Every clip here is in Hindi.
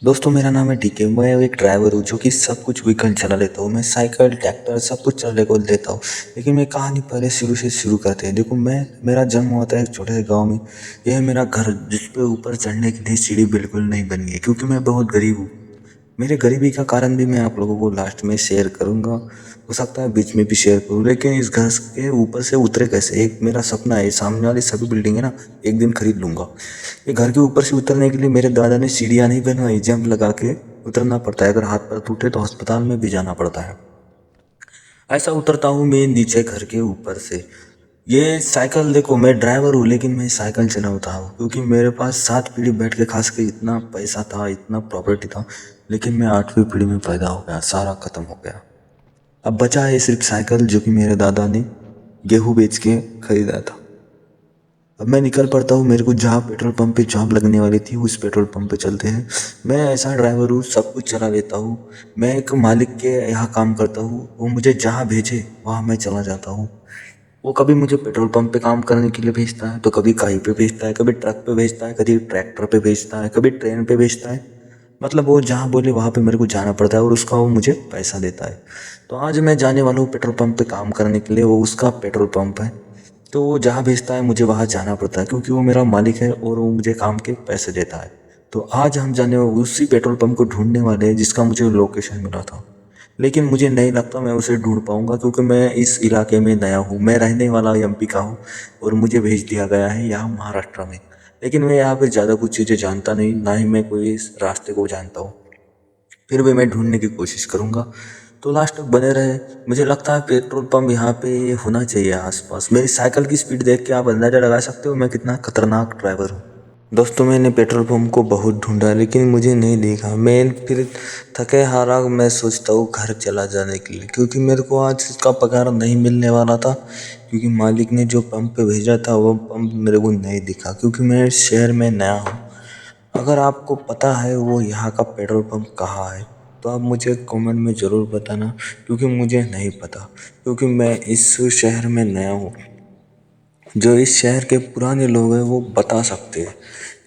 दोस्तों मेरा नाम है डीके। मैं एक ड्राइवर हूँ जो कि सब कुछ व्हीकल चला लेता हूँ। मैं साइकिल ट्रैक्टर सब कुछ चलाने को लेता हूँ। लेकिन मैं कहानी पहले शुरू से शुरू करते हैं। देखो मेरा जन्म हुआ था एक छोटे से गांव में। यह है मेरा घर जिस पे ऊपर चढ़ने के लिए सीढ़ी बिल्कुल नहीं बनी है क्योंकि मैं बहुत गरीब हूँ। मेरे गरीबी का कारण भी मैं आप लोगों को लास्ट में शेयर करूंगा। हो सकता है बीच में भी शेयर करूँ, लेकिन इस घर के ऊपर से उतरे कैसे, एक मेरा सपना है। सामने वाली सभी बिल्डिंग है ना, एक दिन खरीद लूंगा। ये घर के ऊपर से उतरने के लिए मेरे दादा ने सीढ़ियाँ नहीं बनवाई, जंप लगा के उतरना पड़ता है। अगर हाथ पैर टूटे तो अस्पताल में भी जाना पड़ता है। ऐसा उतरता हूँ मैं नीचे घर के ऊपर से। ये साइकिल देखो, मैं ड्राइवर हूँ लेकिन मैं साइकिल चलाता हूँ क्योंकि मेरे पास 7 पीढ़ी बैठ के खास के इतना पैसा था, इतना प्रॉपर्टी था। लेकिन मैं 8वीं पीढ़ी में पैदा हो गया, सारा खत्म हो गया। अब बचा है सिर्फ साइकिल जो कि मेरे दादा ने गेहूं बेच के खरीदा था। अब मैं निकल पड़ता हूँ। मेरे को जहाँ पेट्रोल पंप पे जॉब लगने वाली थी उस पेट्रोल पंप पे चलते हैं। मैं ऐसा ड्राइवर हूँ, सब कुछ चला लेता हूँ। मैं एक मालिक के यहाँ काम करता हूँ, वो मुझे जहाँ भेजे वहाँ मैं चला जाता हूँ। वो कभी मुझे पेट्रोल पंप पे काम करने के लिए भेजता है तो कभी कहीं पे भेजता है, कभी ट्रक पे भेजता है, कभी ट्रैक्टर पे भेजता है, कभी ट्रेन पे भेजता है। मतलब वो जहाँ बोले वहाँ पे मेरे को जाना पड़ता है और उसका वो मुझे पैसा देता है। तो आज मैं जाने वाला हूँ पेट्रोल पंप पे काम करने के लिए। वो उसका पेट्रोल पंप है, तो वो जहाँ भेजता है मुझे वहाँ जाना पड़ता है क्योंकि वो मेरा मालिक है और वो मुझे काम के पैसे देता है। तो आज हम जाने उसी पेट्रोल पंप को ढूंढने वाले हैं जिसका मुझे लोकेशन मिला था। लेकिन मुझे नहीं लगता मैं उसे ढूंढ पाऊंगा क्योंकि मैं इस इलाके में नया हूँ। मैं रहने वाला एमपी का हूँ और मुझे भेज दिया गया है यहाँ महाराष्ट्र में। लेकिन मैं यहाँ पे ज़्यादा कुछ चीज़ें जानता नहीं, ना ही मैं कोई इस रास्ते को जानता हूँ। फिर भी मैं ढूंढने की कोशिश करूंगा। तो लास्ट तक बने रहे। मुझे लगता है पेट्रोल पंप यहाँ पे होना चाहिए आसपास। मेरी साइकिल की स्पीड देख के आप अंदाजा लगा सकते हो मैं कितना खतरनाक ड्राइवर हूँ। दोस्तों मैंने पेट्रोल पंप को बहुत ढूंढा लेकिन मुझे नहीं दिखा। मैं फिर थके हारा मैं सोचता हूँ घर चला जाने के लिए क्योंकि मेरे को आज इसका पगार नहीं मिलने वाला था। क्योंकि मालिक ने जो पंप पे भेजा था वो पंप मेरे को नहीं दिखा क्योंकि मैं शहर में नया हूँ। अगर आपको पता है वो यहाँ का पेट्रोल पंप कहाँ है तो आप मुझे कमेंट में ज़रूर बताना, क्योंकि मुझे नहीं पता। क्योंकि मैं इस शहर में नया हूँ। जो इस शहर के पुराने लोग हैं वो बता सकते हैं,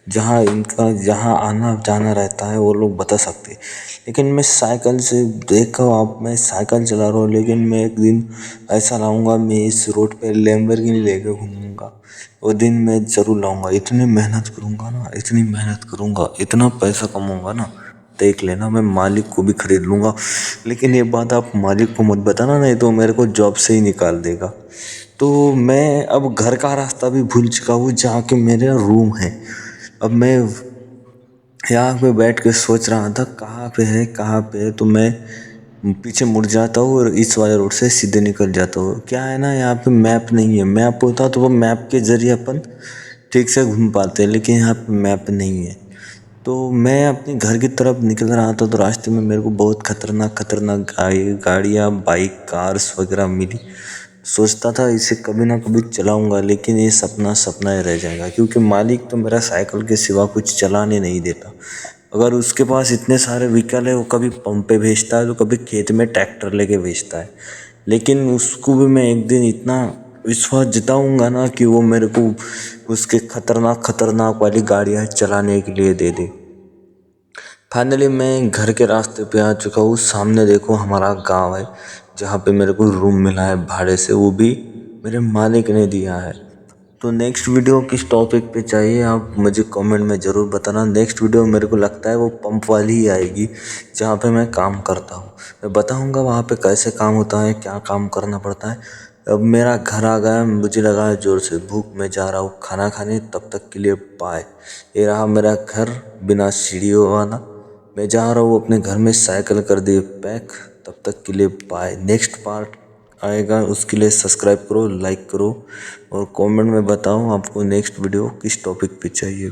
जहाँ आना जाना रहता है वो लोग बता सकते हैं। लेकिन मैं साइकिल से देखो, आप मैं साइकिल चला रहा हूँ लेकिन मैं एक दिन ऐसा लाऊंगा, मैं इस रोड पे लैम्बोर्गिनी लेके घूमूंगा। वो दिन मैं ज़रूर लाऊंगा। इतनी मेहनत करूंगा ना, इतनी मेहनत करूंगा, इतना पैसा कमाऊंगा ना, देख लेना मैं मालिक को भी खरीद लूंगा। लेकिन ये बात आप मालिक को मत बताना, नहीं तो मेरे को जॉब से ही निकाल देगा। तो मैं अब घर का रास्ता भी भूल चुका हूँ जहाँ के मेरा रूम है। अब मैं यहाँ पे बैठ के सोच रहा था कहाँ पे है कहाँ पे है, तो मैं पीछे मुड़ जाता हूँ और इस वाले रोड से सीधे निकल जाता हूँ। क्या है ना, यहाँ पे मैप नहीं है। मैप होता तो वो मैप के जरिए अपन ठीक से घूम पाते, लेकिन यहाँ पे मैप नहीं है। तो मैं अपने घर की तरफ निकल रहा था तो रास्ते में मेरे को बहुत खतरनाक खतरनाक गाड़ियाँ, बाइक, कार्स वगैरह मिली। सोचता था इसे कभी ना कभी चलाऊंगा, लेकिन ये सपना सपना ही रह जाएगा क्योंकि मालिक तो मेरा साइकिल के सिवा कुछ चलाने नहीं देता। अगर उसके पास इतने सारे व्हीकल है, वो कभी पंप पे भेजता है तो कभी खेत में ट्रैक्टर लेके भेजता है। लेकिन उसको भी मैं एक दिन इतना विश्वास जताऊंगा ना कि वो मेरे को उसके खतरनाक खतरनाक वाली गाड़ियाँ चलाने के लिए दे दे। फाइनली मैं घर के रास्ते पे आ चुका हूँ। सामने देखो हमारा गांव है जहाँ पे मेरे को रूम मिला है भाड़े से, वो भी मेरे मालिक ने दिया है। तो नेक्स्ट वीडियो किस टॉपिक पे चाहिए आप मुझे कमेंट में ज़रूर बताना। नेक्स्ट वीडियो मेरे को लगता है वो पंप वाली ही आएगी जहाँ पे मैं काम करता हूँ। मैं बताऊँगा वहाँ पे कैसे काम होता है, क्या काम करना पड़ता है। अब मेरा घर आ गया, मुझे लगा है ज़ोर से भूख, मैं जा रहा हूँ खाना खाने। तब तक के लिए बाय। ये रहा मेरा घर बिना सीढ़ियों वाला। मैं जा रहा हूँ अपने घर में, साइकिल कर दिए पैक। तब तक के लिए बाय। नेक्स्ट पार्ट आएगा, उसके लिए सब्सक्राइब करो, लाइक करो और कमेंट में बताओ आपको नेक्स्ट वीडियो किस टॉपिक पे चाहिए।